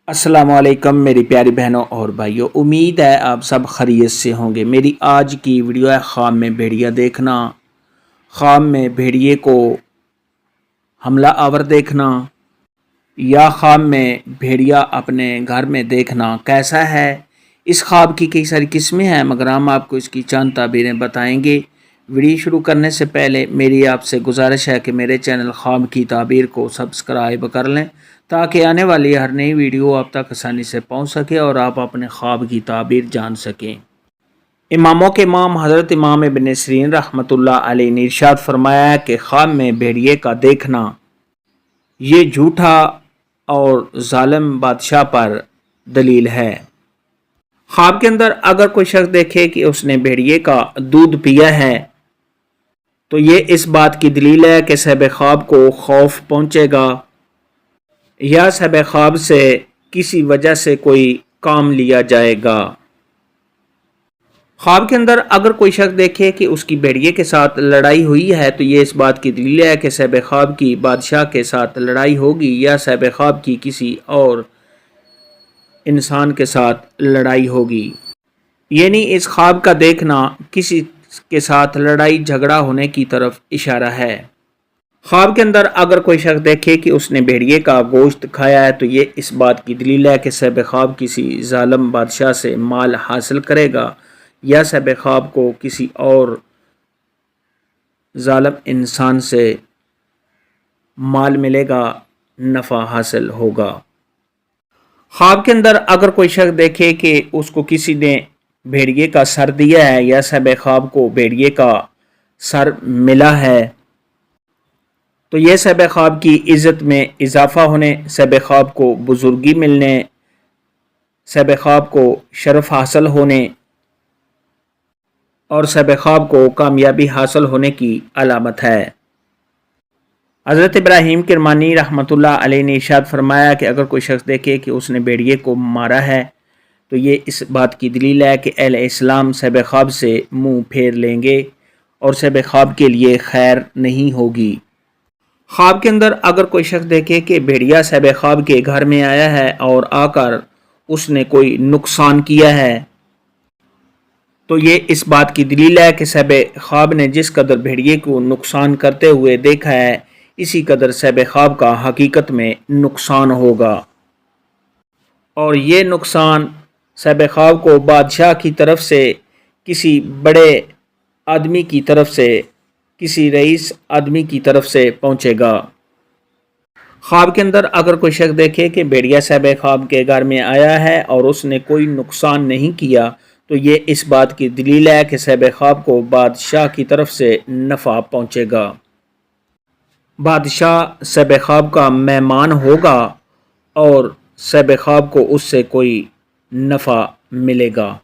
السلام علیکم میری پیاری بہنوں اور بھائیوں، امید ہے آپ سب خیریت سے ہوں گے۔ میری آج کی ویڈیو ہے خواب میں بھیڑیا دیکھنا، خواب میں بھیڑیے کو حملہ آور دیکھنا یا خواب میں بھیڑیا اپنے گھر میں دیکھنا کیسا ہے۔ اس خواب کی کئی ساری قسمیں ہیں مگر ہم آپ کو اس کی چند تعبیریں بتائیں گے۔ ویڈیو شروع کرنے سے پہلے میری آپ سے گزارش ہے کہ میرے چینل خواب کی تعبیر کو سبسکرائب کر لیں تاکہ آنے والی ہر نئی ویڈیو آپ تک آسانی سے پہنچ سکے اور آپ اپنے خواب کی تعبیر جان سکیں۔ اماموں کے امام حضرت امام ابن سیرین رحمۃ اللہ علیہ نے ارشاد فرمایا کہ خواب میں بھیڑیے کا دیکھنا یہ جھوٹا اور ظالم بادشاہ پر دلیل ہے۔ خواب کے اندر اگر کوئی شخص دیکھے کہ اس نے بھیڑیے کا دودھ پیا ہے تو یہ اس بات کی دلیل ہے کہ صاحب خواب کو خوف پہنچے گا یا صاحب خواب سے کسی وجہ سے کوئی کام لیا جائے گا۔ خواب کے اندر اگر کوئی شخص دیکھے کہ اس کی بھیڑیے کے ساتھ لڑائی ہوئی ہے تو یہ اس بات کی دلیل ہے کہ صاحب خواب کی بادشاہ کے ساتھ لڑائی ہوگی یا صاحب خواب کی کسی اور انسان کے ساتھ لڑائی ہوگی، یعنی اس خواب کا دیکھنا کسی کے ساتھ لڑائی جھگڑا ہونے کی طرف اشارہ ہے۔ خواب کے اندر اگر کوئی شخص دیکھے کہ اس نے بھیڑیے کا گوشت کھایا ہے تو یہ اس بات کی دلیل ہے کہ صاحب خواب کسی ظالم بادشاہ سے مال حاصل کرے گا یا صاحب خواب کو کسی اور ظالم انسان سے مال ملے گا، نفع حاصل ہوگا۔ خواب کے اندر اگر کوئی شخص دیکھے کہ اس کو کسی نے بھیڑیے کا سر دیا ہے یا صاحب خواب کو بھیڑیے کا سر ملا ہے تو یہ صاحب خواب کی عزت میں اضافہ ہونے، صاحب خواب کو بزرگی ملنے، صاحب خواب کو شرف حاصل ہونے اور صاحب خواب کو کامیابی حاصل ہونے کی علامت ہے۔ حضرت ابراہیم کرمانی رحمۃ اللہ علیہ نے ارشاد فرمایا کہ اگر کوئی شخص دیکھے کہ اس نے بھیڑیے کو مارا ہے تو یہ اس بات کی دلیل ہے کہ اہل اسلام صاحب خواب سے منہ پھیر لیں گے اور صاحب خواب کے لیے خیر نہیں ہوگی۔ خواب کے اندر اگر کوئی شخص دیکھے کہ بھیڑیا صاحب خواب کے گھر میں آیا ہے اور آ کر اس نے کوئی نقصان کیا ہے تو یہ اس بات کی دلیل ہے کہ صاحب خواب نے جس قدر بھیڑیے کو نقصان کرتے ہوئے دیکھا ہے اسی قدر صاحب خواب کا حقیقت میں نقصان ہوگا، اور یہ نقصان صاحب خواب کو بادشاہ کی طرف سے، کسی بڑے آدمی کی طرف سے، کسی رئیس آدمی کی طرف سے پہنچے گا۔ خواب کے اندر اگر کوئی شخص دیکھے کہ بھیڑیا صاحب خواب کے گھر میں آیا ہے اور اس نے کوئی نقصان نہیں کیا تو یہ اس بات کی دلیل ہے کہ صاحب خواب کو بادشاہ کی طرف سے نفع پہنچے گا، بادشاہ صاحب خواب کا مہمان ہوگا اور صاحب خواب کو اس سے کوئی نفع ملے گا۔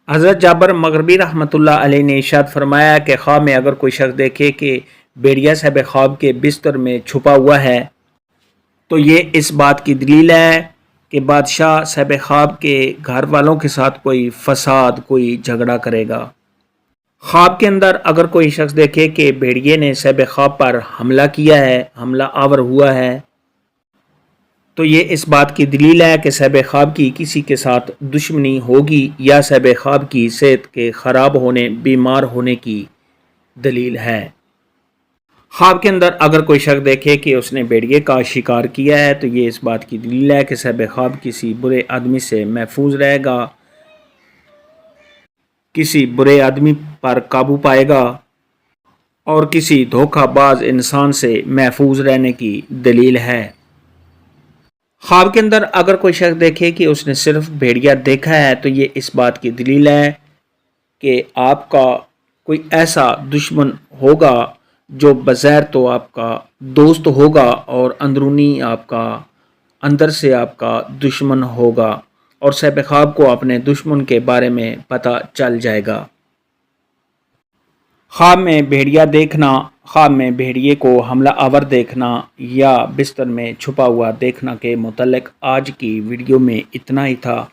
حضرت جابر مغربی رحمۃ اللہ علیہ نے ارشاد فرمایا کہ خواب میں اگر کوئی شخص دیکھے کہ بھیڑیا صاحب خواب کے بستر میں چھپا ہوا ہے تو یہ اس بات کی دلیل ہے کہ بادشاہ صاحب خواب کے گھر والوں کے ساتھ کوئی فساد، کوئی جھگڑا کرے گا۔ خواب کے اندر اگر کوئی شخص دیکھے کہ بھیڑیے نے صاحب خواب پر حملہ کیا ہے، حملہ آور ہوا ہے تو یہ اس بات کی دلیل ہے کہ صاحب خواب کی کسی کے ساتھ دشمنی ہوگی یا صاحب خواب کی صحت کے خراب ہونے، بیمار ہونے کی دلیل ہے۔ خواب کے اندر اگر کوئی شخص دیکھے کہ اس نے بھیڑیے کا شکار کیا ہے تو یہ اس بات کی دلیل ہے کہ صاحب خواب کسی برے آدمی سے محفوظ رہے گا، کسی برے آدمی پر قابو پائے گا اور کسی دھوکہ باز انسان سے محفوظ رہنے کی دلیل ہے۔ خواب کے اندر اگر کوئی شخص دیکھے کہ اس نے صرف بھیڑیا دیکھا ہے تو یہ اس بات کی دلیل ہے کہ آپ کا کوئی ایسا دشمن ہوگا جو بظاہر تو آپ کا دوست ہوگا اور اندرونی آپ کا، اندر سے آپ کا دشمن ہوگا اور صاحب خواب کو اپنے دشمن کے بارے میں پتہ چل جائے گا۔ خواب میں بھیڑیا دیکھنا، خواب میں بھیڑیے کو حملہ آور دیکھنا یا بستر میں چھپا ہوا دیکھنا کے متعلق آج کی ویڈیو میں اتنا ہی تھا۔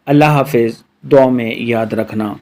اللہ حافظ، دعا میں یاد رکھنا۔